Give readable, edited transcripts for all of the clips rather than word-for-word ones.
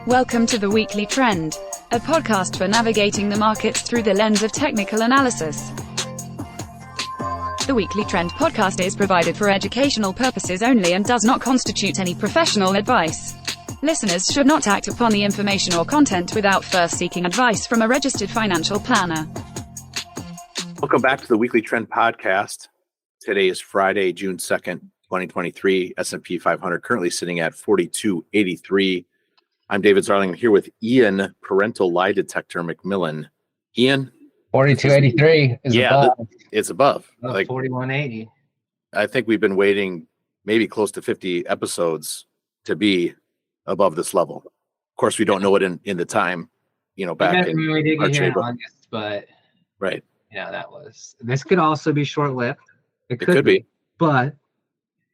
Welcome to The Weekly Trend, a podcast for navigating the markets through the lens of technical analysis. The Weekly Trend podcast is provided for educational purposes only and does not constitute any professional advice. Listeners should not act upon the information or content without first seeking advice from a registered financial planner. Welcome back to the Weekly Trend podcast. Today is Friday, June 2nd, 2023. S&P 500 currently sitting at 4283. I'm David Zarling. I'm here with Ian, parental lie detector McMillan. Ian? 4283 is above. It's above. 4180. I think we've been waiting maybe close to 50 episodes to be above this level. Of course, we don't know it in the time, back in we did get here in April. August, but Right. This could also be short-lived. It could be. But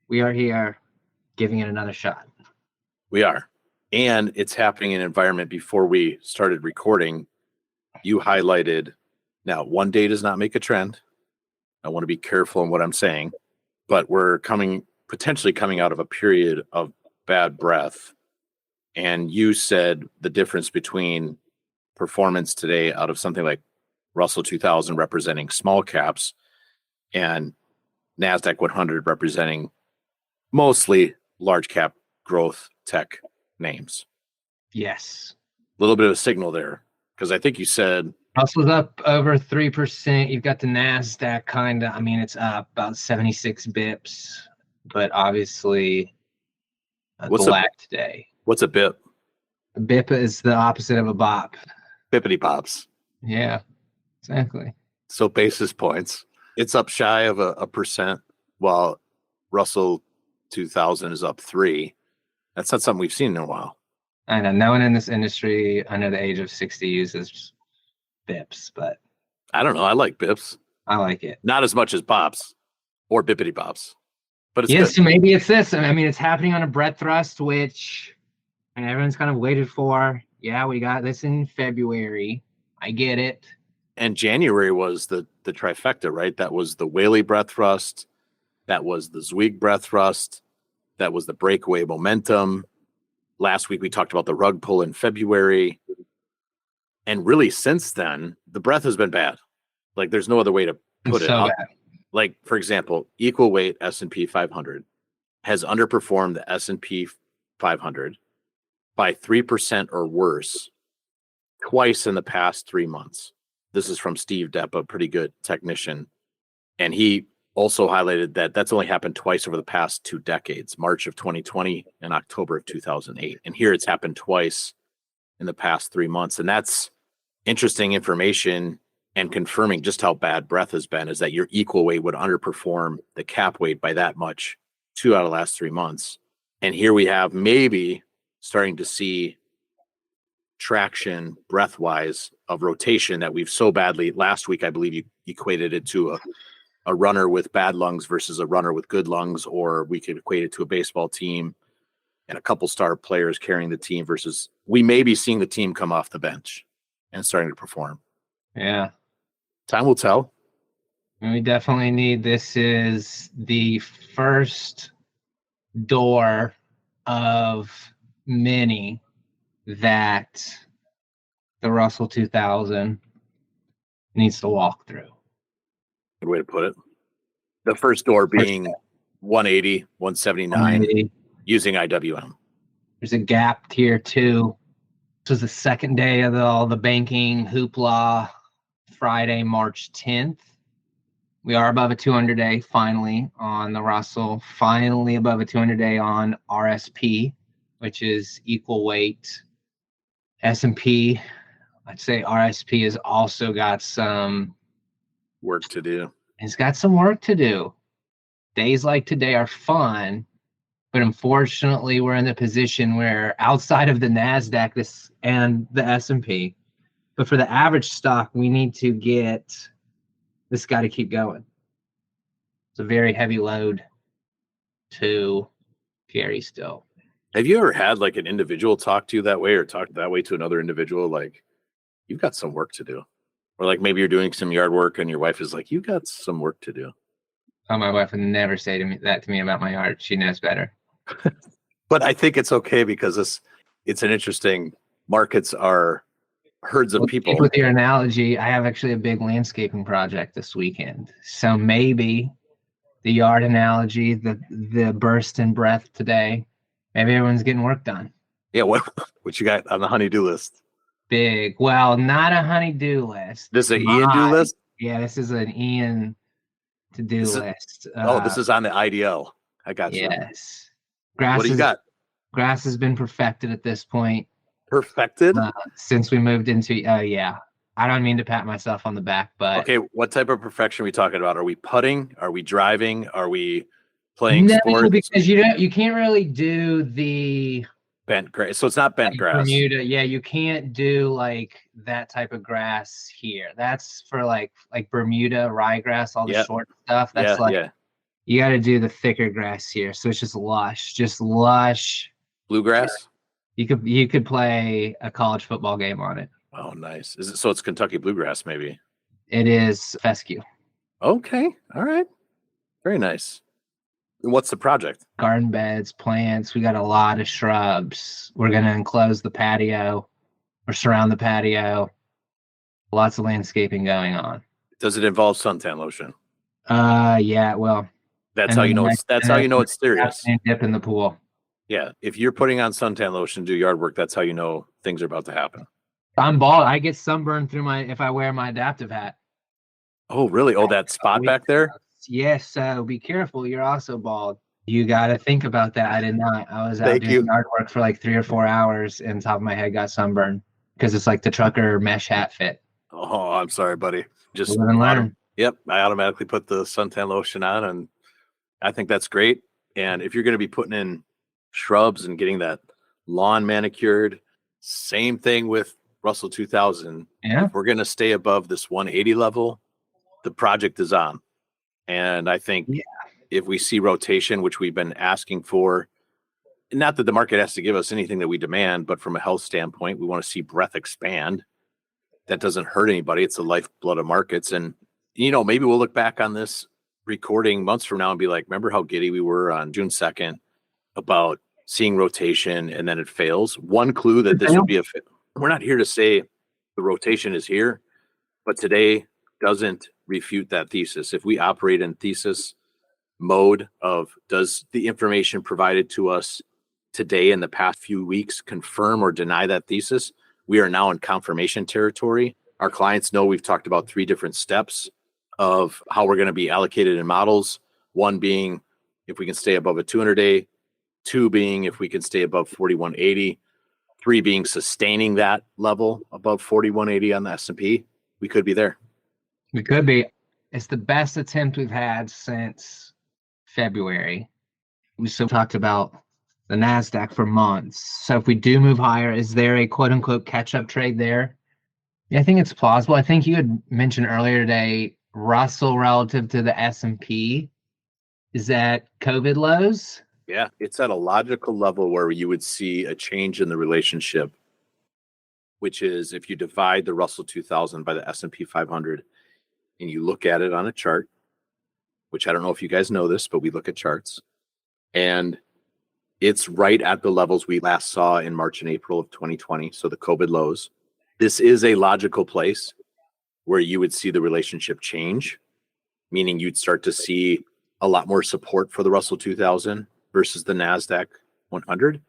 we are here giving it another shot. We are. And it's happening in an environment. Before we started recording, you highlighted, now one day does not make a trend. I want to be careful in what I'm saying, but we're potentially coming out of a period of bad breath. And you said the difference between performance today out of something like Russell 2000 representing small caps and Nasdaq 100 representing mostly large cap growth tech names. Yes. A little bit of a signal there, because I think you said Russell's up over 3%. You've got the Nasdaq it's up about 76 bips, but obviously lag today. What's a bip? A bip is the opposite of a bop. Bippity bops. Yeah, exactly. So basis points. It's up shy of a percent, while Russell 2000 is up 3. That's not something we've seen in a while. I know no one in this industry under the age of 60 uses bips, but I don't know. I like bips. I like it. Not as much as bops or bippity bops, but it's good. So maybe it's this. It's happening on a breadth thrust, which everyone's kind of waited for. Yeah, we got this in February. I get it. And January was the trifecta, right? That was the Whaley breadth thrust. That was the Zweig breadth thrust. That was the breakaway momentum. Last week, we talked about the rug pull in February. And really, since then, the breadth has been bad. Like, there's no other way to put it. Bad. Like, for example, equal weight S&P 500 has underperformed the S&P 500 by 3% or worse twice in the past 3 months. This is from Steve Depp, a pretty good technician. And he also highlighted that that's only happened twice over the past 2 decades, March of 2020 and October of 2008. And here it's happened twice in the past 3 months. And that's interesting information and confirming just how bad breadth has been, is that your equal weight would underperform the cap weight by that much 2 out of the last 3 months. And here we have maybe starting to see traction breadth-wise of rotation that we've so badly. Last week, I believe you equated it to a runner with bad lungs versus a runner with good lungs, or we could equate it to a baseball team and a couple star players carrying the team versus we may be seeing the team come off the bench and starting to perform. Yeah. Time will tell. We definitely need, this is the first door of many that the Russell 2000 needs to walk through. Good way to put it. The first door being 180, 179 using IWM. There's a gap here too. This was the second day of all the banking hoopla. Friday, March 10th. We are above a 200-day finally on the Russell. Finally above a 200-day on RSP, which is equal weight S&P. I'd say RSP has also got some work to do. It's got some work to do. Days like today are fun, but unfortunately, we're in the position where outside of the Nasdaq and the S&P, but for the average stock, we need to get this got to keep going. It's a very heavy load to carry still. Have you ever had like an individual talk to you that way, or talk that way to another individual? Like, you've got some work to do. Or like maybe you're doing some yard work and your wife is like, you got some work to do. Oh, my wife would never say that to me about my yard. She knows better. But I think it's okay because it's an interesting markets are herds of Well, people. with your analogy, I have actually a big landscaping project this weekend. So maybe the yard analogy, the burst in breath today, maybe everyone's getting work done. Yeah, what you got on the honey-do list? Big. Well, not a honey-do list. This is an Ian do list? Yeah, this is an Ian to-do list. This is on the IDL. I got you. Yes. What do you got? Grass has been perfected at this point. Perfected? Since we moved into, yeah. I don't mean to pat myself on the back, but. Okay, what type of perfection are we talking about? Are we putting? Are we driving? Are we playing sports? No, because you can't really do the bent grass. So it's not bent grass. Bermuda, yeah, you can't do like that type of grass here. That's for like Bermuda ryegrass, all the short stuff. That's you got to do the thicker grass here. So it's just lush. Bluegrass. You could play a college football game on it. Oh, nice. Is it so? It's Kentucky bluegrass, maybe. It is fescue. Okay, all right, very nice. And what's the project? Garden beds, plants. We got a lot of shrubs. We're gonna enclose the patio or surround the patio. Lots of landscaping going on. Does it involve suntan lotion? Yeah. Well, that's how you know it's serious. And dip in the pool. Yeah, if you're putting on suntan lotion to do yard work, that's how you know things are about to happen. I'm bald. I get sunburned if I wear my adaptive hat. Oh, really? Oh, that spot back there? Yes. So be careful. You're also bald. You got to think about that. I did not. I was out doing yard work for like 3 or 4 hours and top of my head got sunburned because it's like the trucker mesh hat fit. Oh, I'm sorry, buddy. Just learn. Yep. I automatically put the suntan lotion on and I think that's great. And if you're going to be putting in shrubs and getting that lawn manicured, same thing with Russell 2000. Yeah. If we're going to stay above this 180 level, the project is on. And I think if we see rotation, which we've been asking for, not that the market has to give us anything that we demand, but from a health standpoint, we want to see breadth expand. That doesn't hurt anybody. It's the lifeblood of markets. And, maybe we'll look back on this recording months from now and be like, remember how giddy we were on June 2nd about seeing rotation and then it fails? One clue that this would be we're not here to say the rotation is here, but today doesn't refute that thesis. If we operate in thesis mode of does the information provided to us today in the past few weeks confirm or deny that thesis, we are now in confirmation territory. Our clients know we've talked about 3 different steps of how we're going to be allocated in models. 1 being if we can stay above a 200-day, 2 being if we can stay above 4180, 3 being sustaining that level above 4180 on the S&P. We could be there. We could be. It's the best attempt we've had since February. We still talked about the Nasdaq for months. So if we do move higher, is there a quote unquote catch-up trade there? Yeah, I think it's plausible. I think you had mentioned earlier today, Russell relative to the S&P is at COVID lows. Yeah, it's at a logical level where you would see a change in the relationship, which is if you divide the Russell 2000 by the S&P 500 and you look at it on a chart, which I don't know if you guys know this, but we look at charts, and it's right at the levels we last saw in March and April of 2020, so the COVID lows. This is a logical place where you would see the relationship change, meaning you'd start to see a lot more support for the Russell 2000 versus the Nasdaq 100.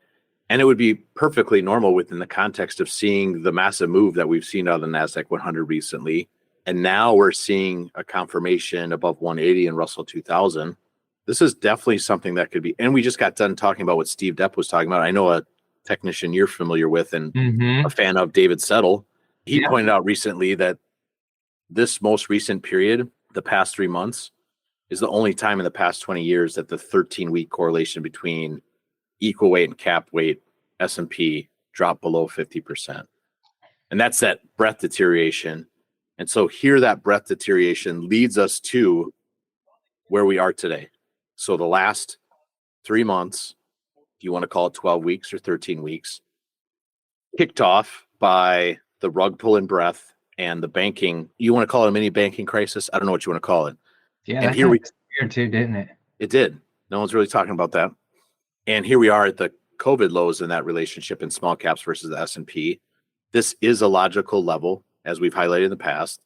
And it would be perfectly normal within the context of seeing the massive move that we've seen out of the Nasdaq 100 recently. And now we're seeing a confirmation above 180 in Russell 2000. This is definitely something that could be, and we just got done talking about what Steve Depp was talking about. I know a technician you're familiar with and a fan of, David Settle. He pointed out recently that this most recent period, the past 3 months, is the only time in the past 20 years that the 13-week correlation between equal weight and cap weight S&P dropped below 50%. And that's that breadth deterioration. And so here that breadth deterioration leads us to where we are today. So the last 3 months, if you want to call it 12 weeks or 13 weeks, kicked off by the rug pull and breadth and the banking. You want to call it a mini banking crisis? I don't know what you want to call it. Yeah, and here we too, didn't it? It did. No one's really talking about that. And here we are at the COVID lows in that relationship in small caps versus the S&P. This is a logical level, as we've highlighted in the past,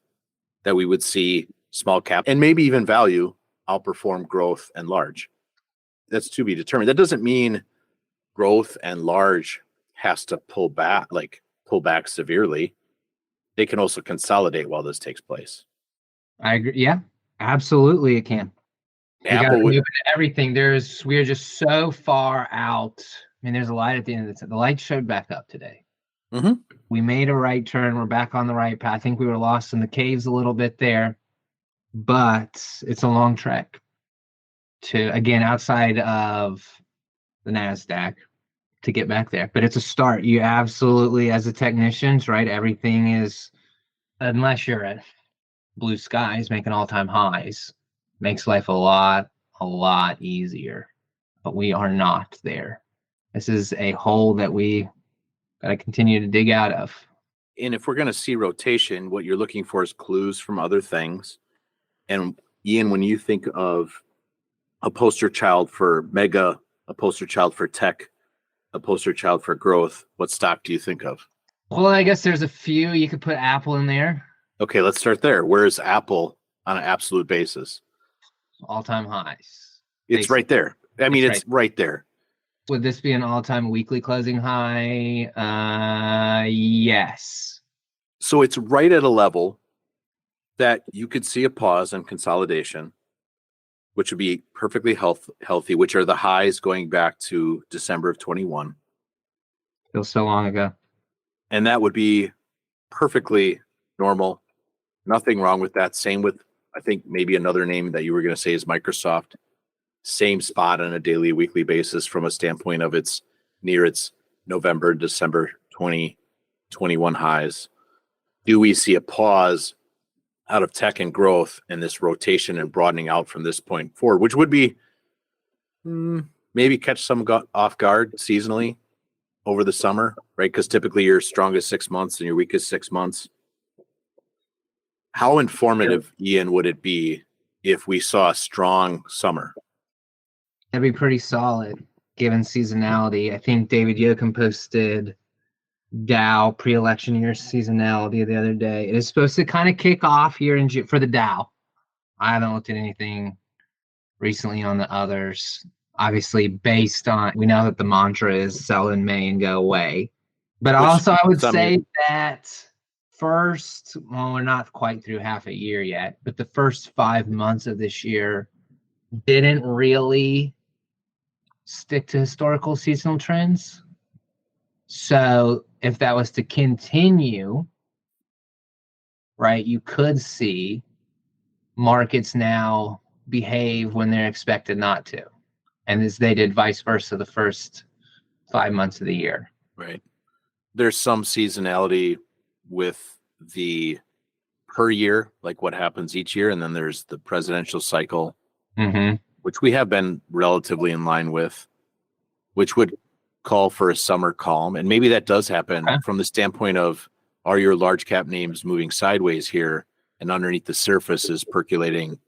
that we would see small cap and maybe even value outperform growth and large. That's to be determined. That doesn't mean growth and large has to pull back severely. They can also consolidate while this takes place. I agree. Yeah, absolutely it can. You got to move into everything. We are just so far out. I mean, there's a light at the end of the light showed back up today. Mm-hmm. We made a right turn. We're back on the right path. I think we were lost in the caves a little bit there, but it's a long trek to, again, outside of the Nasdaq to get back there. But it's a start. You absolutely, as a technician, right? Everything is, unless you're at blue skies making all-time highs, makes life a lot easier. But we are not there. This is a hole that we got to continue to dig out of. And if we're going to see rotation, what you're looking for is clues from other things. And Ian, when you think of a poster child for mega, a poster child for tech, a poster child for growth, what stock do you think of? Well, I guess there's a few. You could put Apple in there. Okay, let's start there. Where is Apple on an absolute basis? All-time highs. It's right there. I mean, it's right there. Would this be an all-time weekly closing high? Yes. So it's right at a level that you could see a pause and consolidation, which would be perfectly healthy, which are the highs going back to December of 21. Feels so long ago. And that would be perfectly normal. Nothing wrong with that. Same with, I think, maybe another name that you were going to say is Microsoft. Same spot on a daily, weekly basis from a standpoint of its November, December 2021 highs. Do we see a pause out of tech and growth and this rotation and broadening out from this point forward, which would be maybe catch some off guard seasonally over the summer, right? Because typically your strongest 6 months and your weakest 6 months. How informative, Ian, would it be if we saw a strong summer? That'd be pretty solid given seasonality. I think David Yoakum posted Dow pre-election year seasonality the other day. It is supposed to kind of kick off here in June for the Dow. I haven't looked at anything recently on the others. Obviously, based on, we know that the mantra is sell in May and go away. But also, I would say that first, well, we're not quite through half a year yet, but the first 5 months of this year didn't really stick to historical seasonal trends. So if that was to continue, right, you could see markets now behave when they're expected not to. And as they did vice versa the first 5 months of the year. Right. There's some seasonality with the per year, like what happens each year. And then there's the presidential cycle, which we have been relatively in line with, which would call for a summer calm. And maybe that does happen from the standpoint of, are your large cap names moving sideways here and underneath the surface is percolating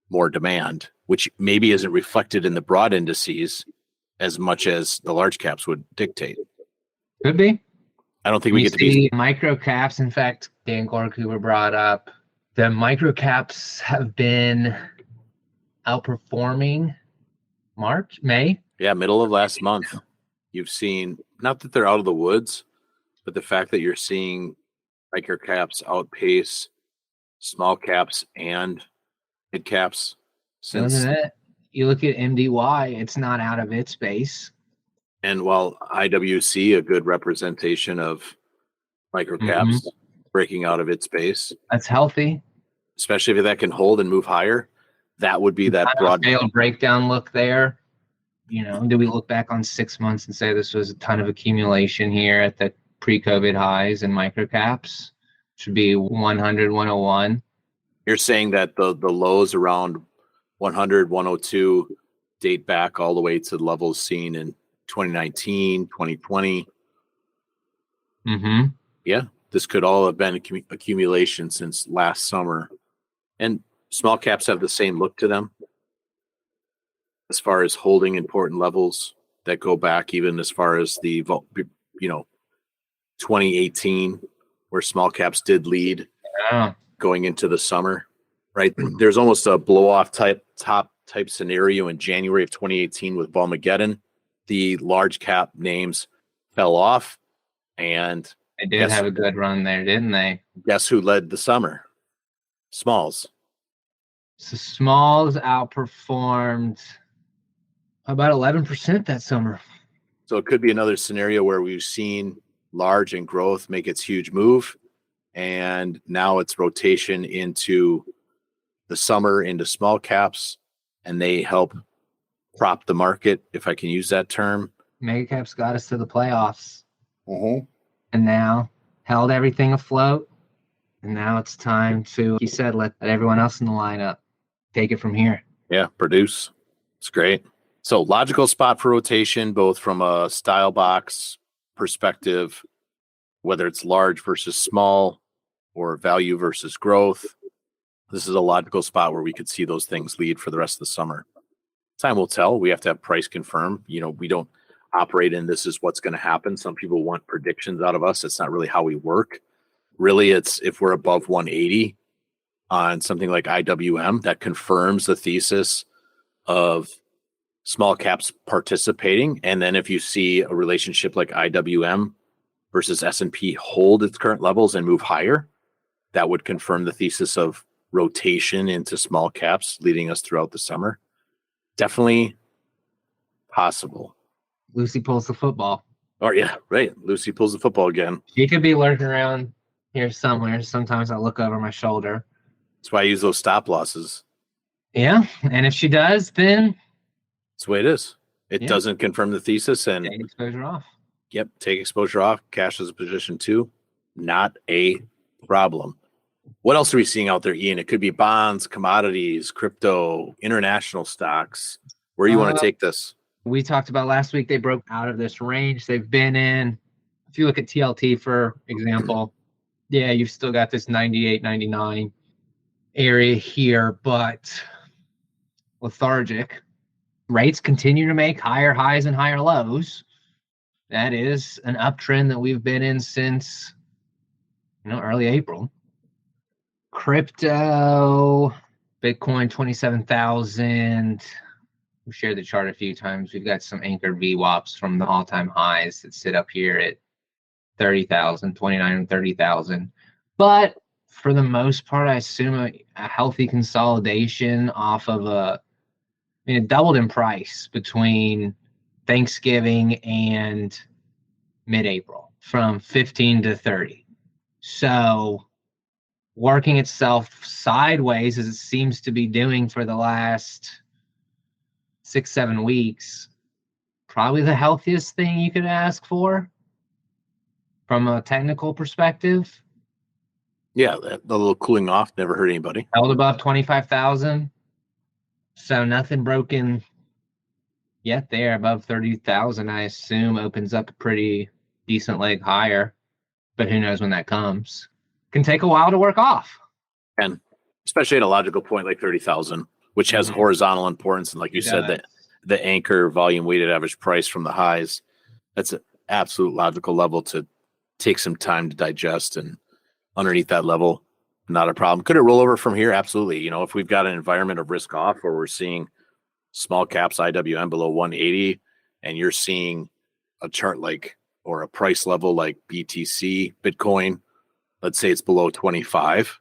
more demand, which maybe isn't reflected in the broad indices as much as the large caps would dictate. Could be. I don't think we get to be micro caps. In fact, Dan Gorkuber brought up the micro caps have been outperforming May. Yeah, middle of last month. You've seen, not that they're out of the woods, but the fact that you're seeing micro caps outpace small caps and mid caps. Since you look at MDY, it's not out of its base. And while IWC, a good representation of micro caps, breaking out of its base. That's healthy. Especially if that can hold and move higher. That would be that broad failed breakdown look there. You know, do we look back on 6 months and say this was a ton of accumulation here at the pre-COVID highs and microcaps? Should be 100, 101. You're saying that the lows around 100, 102 date back all the way to the levels seen in 2019, 2020. Yeah, this could all have been accumulation since last summer. And small caps have the same look to them as far as holding important levels that go back even as far as the 2018, where small caps did lead going into the summer, right? There's almost a blow-off type scenario in January of 2018 with Volmageddon. The large cap names fell off, and they did have a good run there, didn't they? Guess who led the summer? Smalls. So Smalls outperformed about 11% that summer. So it could be another scenario where we've seen large and growth make its huge move, and now it's rotation into the summer into small caps, and they help prop the market, if I can use that term. Mega caps got us to the playoffs. Mm-hmm. And now held everything afloat. And now it's time to, he said, let everyone else in the lineup take it from here. Yeah, produce. It's great. So logical spot for rotation, both from a style box perspective, whether it's large versus small or value versus growth. This is a logical spot where we could see those things lead for the rest of the summer. Time will tell. We have to have price confirm. We don't operate in this is what's going to happen. Some people want predictions out of us. It's not really how we work. Really, it's if we're above 180 on something like IWM, that confirms the thesis of small caps participating. And then if you see a relationship like IWM versus S&P hold its current levels and move higher, that would confirm the thesis of rotation into small caps leading us throughout the summer. Definitely possible. Lucy pulls the football. Oh, yeah, right. Lucy pulls the football again. She could be lurking around here somewhere. Sometimes I look over my shoulder. That's why I use those stop losses. Yeah, and if she does, then that's the way it is. It doesn't confirm the thesis, and take exposure off. Yep, take exposure off. Cash as a position too. Not a problem. What else are we seeing out there, Ian? It could be bonds, commodities, crypto, international stocks. Where do you want to take this? We talked about last week, they broke out of this range they've been in. If you look at TLT, for example, yeah, you've still got this 98, 99 area here, but lethargic. Rates continue to make higher highs and higher lows. That is an uptrend that we've been in since early April. Crypto, Bitcoin 27,000. We shared the chart a few times. We've got some anchored VWAPs from the all-time highs that sit up here at 30,000, 29 and 30,000. But for the most part, I assume a healthy consolidation off of it doubled in price between Thanksgiving and mid-April from 15 to 30. So working itself sideways as it seems to be doing for the last 6-7 weeks, probably the healthiest thing you could ask for from a technical perspective. Yeah, the little cooling off never hurt anybody. Held above 25,000. So nothing broken yet there. Above 30,000, I assume, opens up a pretty decent leg higher. But who knows when that comes. Can take a while to work off. And especially at a logical point like 30,000, which has horizontal importance. And like you said, the anchor volume weighted average price from the highs, that's an absolute logical level to take some time to digest. And underneath that level, not a problem. Could it roll over from here? Absolutely. If we've got an environment of risk off where we're seeing small caps IWM below 180 and you're seeing a chart or a price level like BTC, Bitcoin, let's say it's below 25.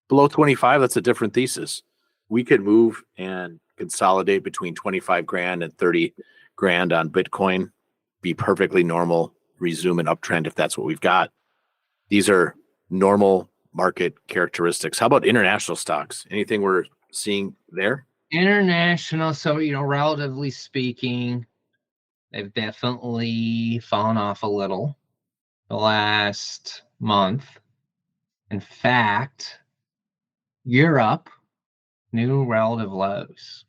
Below 25, that's a different thesis. We could move and consolidate between 25 grand and 30 grand on Bitcoin, be perfectly normal, resume an uptrend if that's what we've got. These are normal market characteristics. How about international stocks? Anything we're seeing there? International, so relatively speaking, they've definitely fallen off a little the last month. In fact, Europe, new relative lows.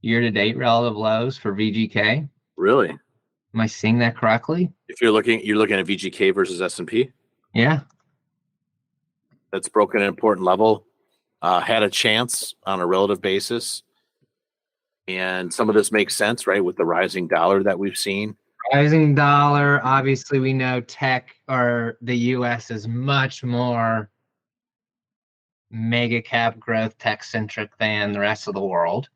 Year-to-date relative lows for VGK. Really? Am I seeing that correctly? If you're looking at VGK versus S&P? Yeah. That's broken an important level. Had a chance on a relative basis And some of this makes sense, right, with the rising dollar that we've seen. Rising dollar. Obviously, we know tech or the U.S. is much more mega cap growth tech centric than the rest of the world.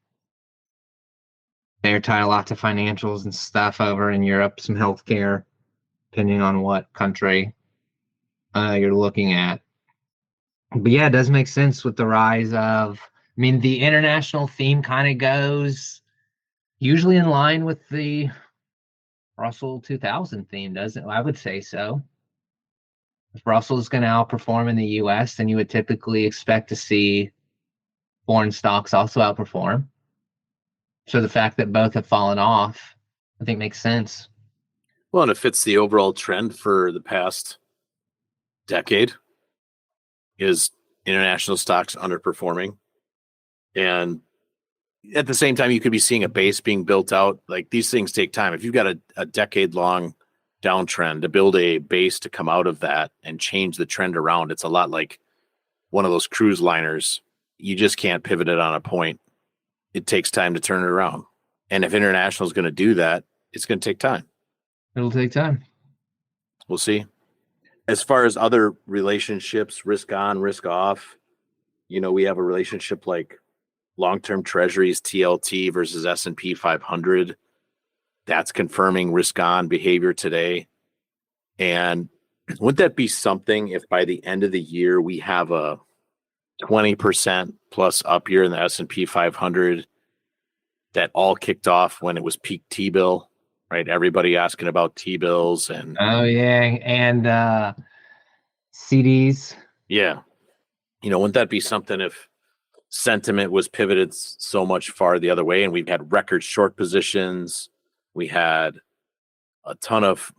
They're tied a lot to financials and stuff over in Europe, some healthcare, depending on what country you're looking at. But yeah, it does make sense with the rise of, I mean, the international theme kind of goes usually in line with the Russell 2000 theme, doesn't it? I would say so. If Russell's going to outperform in the US, then you would typically expect to see foreign stocks also outperform. So the fact that both have fallen off, I think makes sense. Well, and it fits the overall trend for the past decade is international stocks underperforming. And at the same time, you could be seeing a base being built out. Like these things take time. If you've got a decade-long downtrend, to build a base to come out of that and change the trend around, it's a lot like one of those cruise liners. You just can't pivot it on a point. It takes time to turn it around. And if international is going to do that, it's going to take time. It'll take time. We'll see. As far as other relationships, risk on, risk off, we have a relationship like long-term treasuries, TLT versus S&P 500. That's confirming risk on behavior today. And wouldn't that be something if by the end of the year we have a 20% plus up year in the S&P 500 that all kicked off when it was peak T-bill, right? Everybody asking about T-bills and oh yeah, and CDs. Yeah. Wouldn't that be something if sentiment was pivoted so much far the other way and we've had record short positions, we had a ton of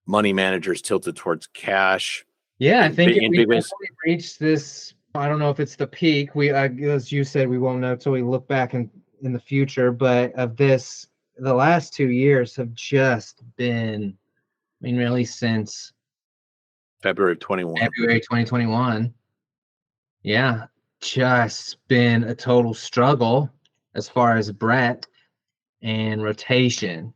money managers tilted towards cash. Yeah, I think in we big ways. definitely reached this. I don't know if it's the peak. We, as you said, we won't know until we look back in the future. But of this, the last 2 years have just been, I mean, really since February of 21. February 2021. Yeah, just been a total struggle as far as breadth and rotation.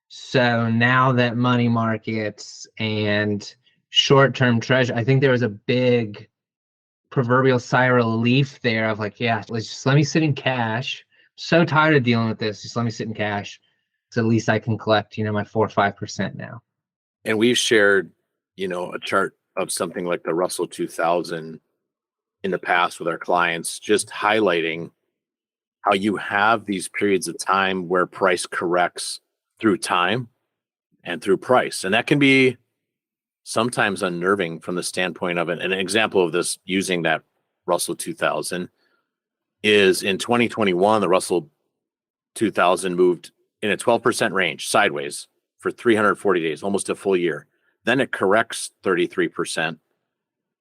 So now that money markets and short-term treasure, I think there was a big proverbial sigh of relief there of like, yeah, let me sit in cash. So tired of dealing with this. Just let me sit in cash. So at least I can collect, my 4 or 5% now. And we've shared, a chart of something like the Russell 2000 in the past with our clients, just highlighting how you have these periods of time where price corrects through time and through price. And that can be sometimes unnerving from the standpoint of it. An example of this using that Russell 2000 is in 2021, the Russell 2000 moved in a 12% range sideways for 340 days, almost a full year. Then it corrects 33%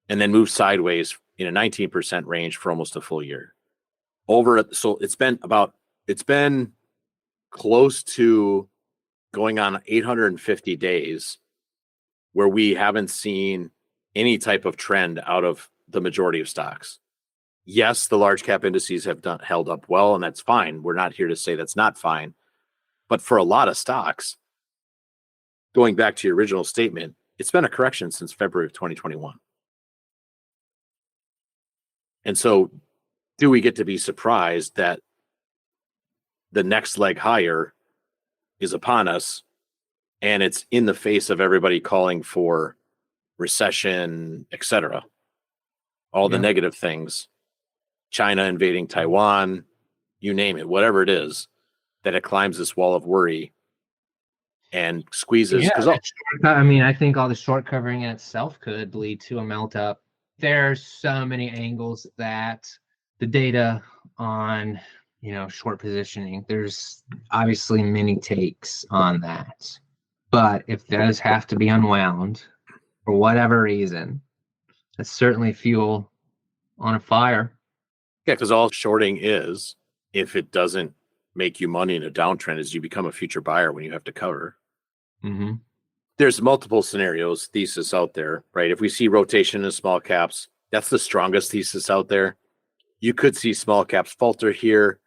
and then moves sideways in a 19% range for almost a full year. So it's been close to going on 850 days where we haven't seen any type of trend out of the majority of stocks. Yes, the large cap indices have held up well, and that's fine. We're not here to say that's not fine. But for a lot of stocks, going back to your original statement, it's been a correction since February of 2021. And so do we get to be surprised that the next leg higher is upon us and it's in the face of everybody calling for recession, etc., all the negative things, China invading Taiwan, you name it, whatever it is, that it climbs this wall of worry and squeezes. I think all the short covering in itself could lead to a melt up. There's so many angles that the data on, short positioning, there's obviously many takes on that. But if those have to be unwound for whatever reason, that's certainly fuel on a fire. Yeah, because all shorting is, if it doesn't make you money in a downtrend, is you become a future buyer when you have to cover. Mm-hmm. There's multiple scenarios, thesis out there, right? If we see rotation in small caps, that's the strongest thesis out there. You could see small caps falter here.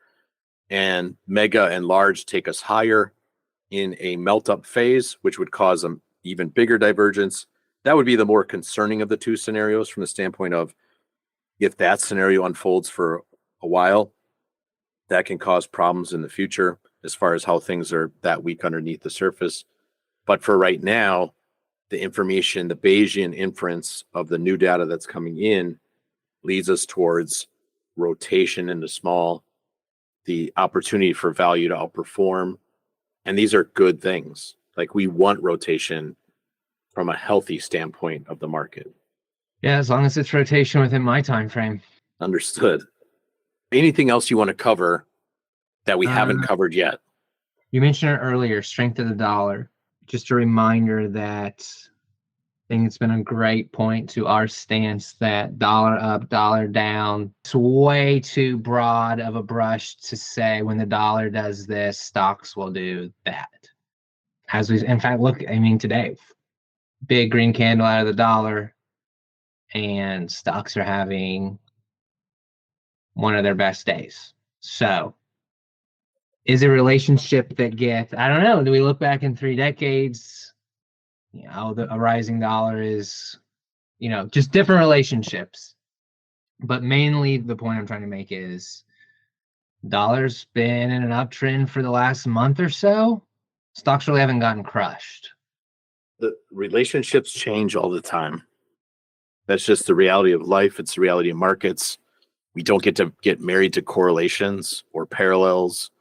and mega and large take us higher in a melt up phase, which would cause an even bigger divergence. That would be the more concerning of the two scenarios from the standpoint of if that scenario unfolds for a while, that can cause problems in the future as far as how things are that weak underneath the surface. But for right now, the information, the Bayesian inference of the new data that's coming in leads us towards rotation into small, the opportunity for value to outperform. And these are good things. Like, we want rotation from a healthy standpoint of the market. Yeah, as long as it's rotation within my time frame. Understood. Anything else you want to cover that we haven't covered yet? You mentioned it earlier, strength of the dollar. Just a reminder that I think it's been a great point to our stance that dollar up, dollar down. It's way too broad of a brush to say when the dollar does this, stocks will do that. As we, in fact, look, I mean, today, big green candle out of the dollar, and stocks are having one of their best days. So, is a relationship that gets, I don't know, do we look back in 3 decades? You know, a rising dollar is, you know, just different relationships. But mainly the point I'm trying to make is dollar's been in an uptrend for the last month or so. Stocks really haven't gotten crushed. The relationships change all the time. That's just the reality of life. It's the reality of markets. We don't get to get married to correlations or parallels.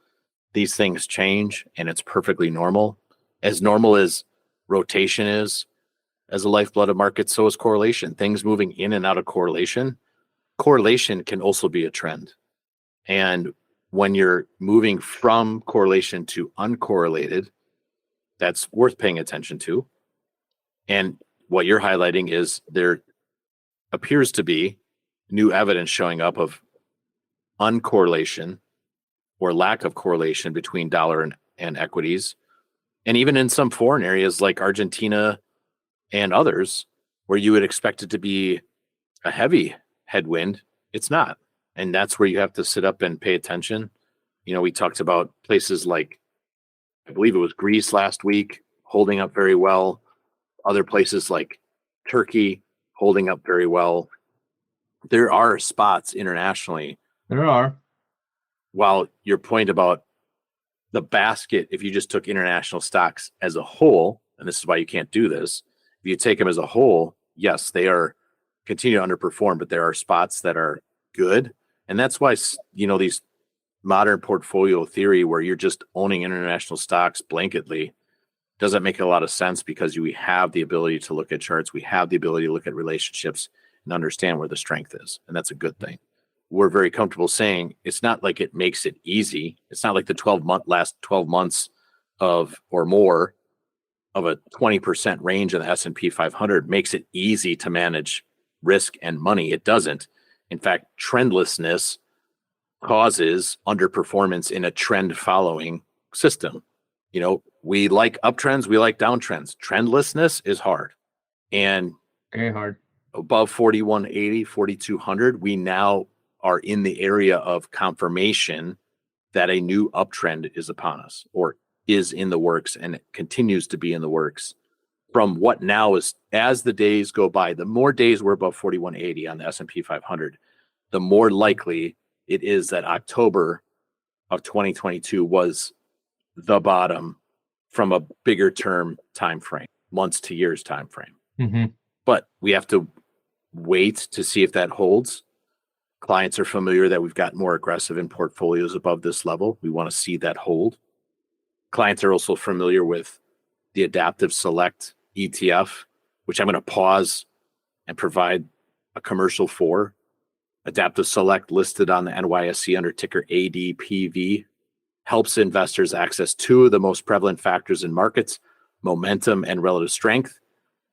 These things change, and it's perfectly normal. As normal as rotation is, as a lifeblood of markets, so is correlation. Things moving in and out of correlation. Correlation can also be a trend. And when you're moving from correlation to uncorrelated, that's worth paying attention to. And what you're highlighting is there appears to be new evidence showing up of uncorrelation or lack of correlation between dollar and equities. And even in some foreign areas like Argentina and others, where you would expect it to be a heavy headwind, it's not. And that's where you have to sit up and pay attention. You know, we talked about places like, I believe it was Greece last week, holding up very well. Other places like Turkey holding up very well. There are spots internationally. There are. While your point about the basket, if you just took international stocks as a whole, and this is why you can't do this, if you take them as a whole, yes, they are continue to underperform, but there are spots that are good. And that's why, you know, these modern portfolio theory where you're just owning international stocks blanketly doesn't make a lot of sense, because we have the ability to look at charts. We have the ability to look at relationships and understand where the strength is. And that's a good thing. We're very comfortable saying it's not like it makes it easy. It's not like the last 12 months of or more of a 20% range in the S&P 500 makes it easy to manage risk and money. It doesn't. In fact, trendlessness causes underperformance in a trend following system. You know, we like uptrends, we like downtrends. Trendlessness is hard. And very hard. Above 4180, 4200, we now are in the area of confirmation that a new uptrend is upon us, or is in the works, and it continues to be in the works. From what now is, as the days go by, the more days we're above 4180 on the S&P 500, the more likely it is that October of 2022 was the bottom from a bigger term time frame, months to years time frame. Mm-hmm. But we have to wait to see if that holds. Clients are familiar that we've gotten more aggressive in portfolios above this level. We want to see that hold. Clients are also familiar with the Adaptive Select ETF, which I'm going to pause and provide a commercial for. Adaptive Select, listed on the NYSE under ticker ADPV, helps investors access two of the most prevalent factors in markets, momentum and relative strength.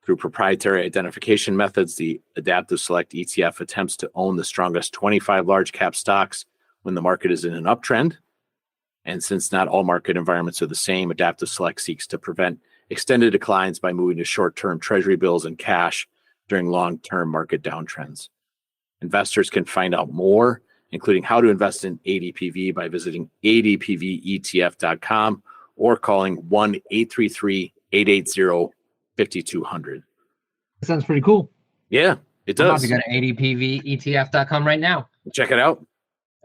Through proprietary identification methods, the Adaptive Select ETF attempts to own the strongest 25 large cap stocks when the market is in an uptrend. And since not all market environments are the same, Adaptive Select seeks to prevent extended declines by moving to short-term treasury bills and cash during long-term market downtrends. Investors can find out more including how to invest in ADPV by visiting adpvetf.com or calling 1-833-880-5200. That sounds pretty cool. Yeah, it I'm about does. to go to adpvetf.com right now. Check it out.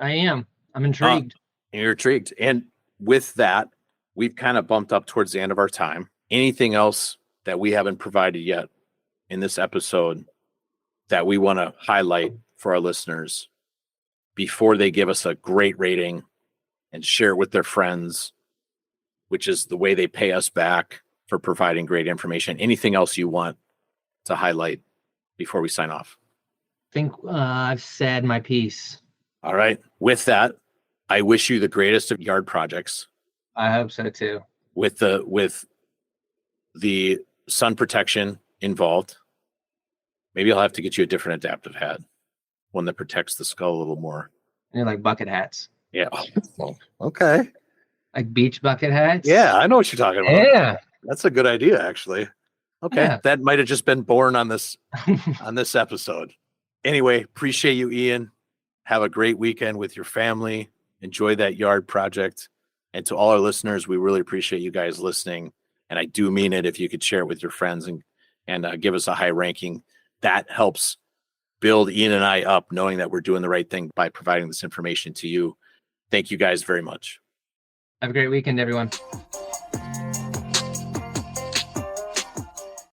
I am. I'm intrigued. You're intrigued. And with that, we've kind of bumped up towards the end of our time. Anything else that we haven't provided yet in this episode that we want to highlight for our listeners before they give us a great rating and share it with their friends, which is the way they pay us back for providing great information? Anything else you want to highlight before we sign off? I think I've said my piece. All right. With that, I wish you the greatest of yard projects. I hope so too. With the sun protection involved, maybe I'll have to get you a different adaptive hat, one that protects the skull a little more. You're like bucket hats. Yeah. Okay. Like beach bucket hats? Yeah, I know what you're talking about. Yeah. That's a good idea, actually. Okay. Yeah. That might have just been born on this episode. Anyway, appreciate you, Ian. Have a great weekend with your family. Enjoy that yard project. And to all our listeners, we really appreciate you guys listening. And I do mean it. If you could share it with your friends and give us a high ranking, that helps build Ian and I up, knowing that we're doing the right thing by providing this information to you. Thank you guys very much. Have a great weekend, everyone.